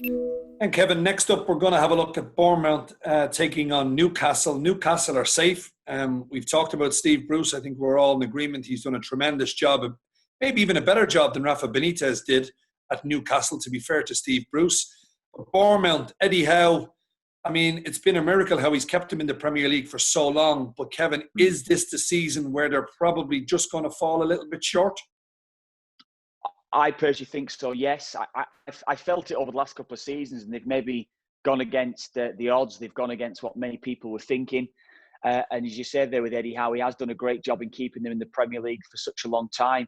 And Kevin, next up, we're going to have a look at Bournemouth taking on Newcastle. Newcastle are safe. We've talked about Steve Bruce. I think we're all in agreement. He's done a tremendous job, maybe even a better job than Rafa Benitez did at Newcastle, to be fair to Steve Bruce. But Bournemouth, Eddie Howe, I mean, it's been a miracle how he's kept them in the Premier League for so long. But Kevin, is this the season where they're probably just going to fall a little bit short? I personally think so, yes. I felt it over the last couple of seasons, and they've maybe gone against the odds. They've gone against what many people were thinking. And as you said there with Eddie Howe, he has done a great job in keeping them in the Premier League for such a long time.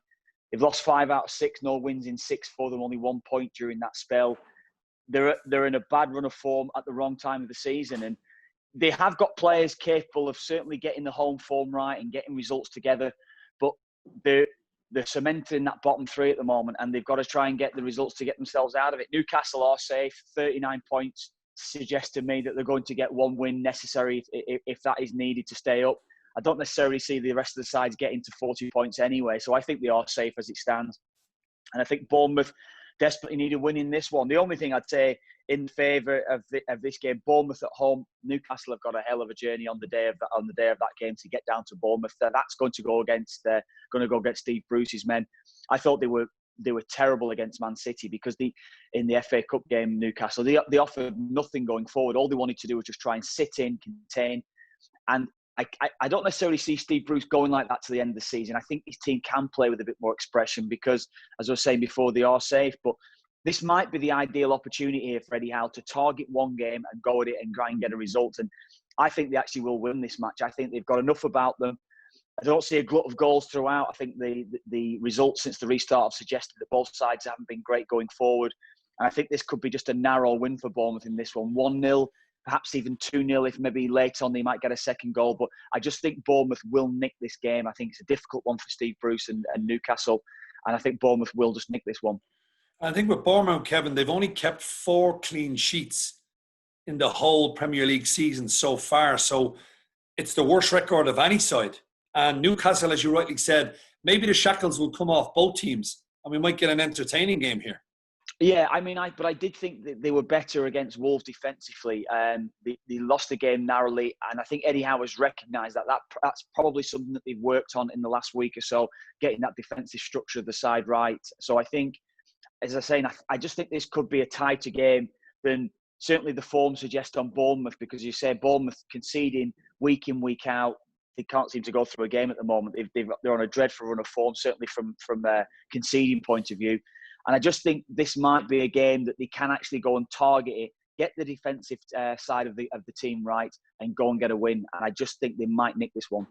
They've lost 5 out of 6, no wins in 6 for them, only 1 point during that spell. They're in a bad run of form at the wrong time of the season. And they have got players capable of certainly getting the home form right and getting results together. But they're cementing that bottom 3 at the moment, and they've got to try and get the results to get themselves out of it. Newcastle are safe. 39 points suggests to me that they're going to get 1 win necessary if that is needed to stay up. I don't necessarily see the rest of the sides getting to 40 points anyway, so I think they are safe as it stands. And I think Bournemouth desperately need a win in this one. The only thing I'd say in favour of this game, Bournemouth at home, Newcastle have got a hell of a journey on the day of that game to get down to Bournemouth. That's going to go against Steve Bruce's men. I thought they were terrible against Man City because in the FA Cup game, Newcastle, they offered nothing going forward. All they wanted to do was just try and sit in, contain, and I don't necessarily see Steve Bruce going like that to the end of the season. I think his team can play with a bit more expression because, as I was saying before, they are safe. But this might be the ideal opportunity here for Eddie Howe to target one game and go at it and try and get a result. And I think they actually will win this match. I think they've got enough about them. I don't see a glut of goals throughout. I think the results since the restart have suggested that both sides haven't been great going forward. And I think this could be just a narrow win for Bournemouth in this one. 1-0. Perhaps even 2-0 if maybe later on they might get a second goal. But I just think Bournemouth will nick this game. I think it's a difficult one for Steve Bruce and Newcastle. And I think Bournemouth will just nick this one. I think with Bournemouth, Kevin, they've only kept 4 clean sheets in the whole Premier League season so far. So it's the worst record of any side. And Newcastle, as you rightly said, maybe the shackles will come off both teams and we might get an entertaining game here. Yeah, I mean, but I did think that they were better against Wolves defensively. They lost the game narrowly, and I think Eddie Howe has recognised that's probably something that they've worked on in the last week or so, getting that defensive structure of the side right. So I think, as I was saying, I just think this could be a tighter game than certainly the form suggests on Bournemouth, because you say Bournemouth conceding week in, week out. They can't seem to go through a game at the moment. They're on a dreadful run of form, certainly from a conceding point of view. And I just think this might be a game that they can actually go and target it, get the defensive side of the team right, and go and get a win. And I just think they might nick this one.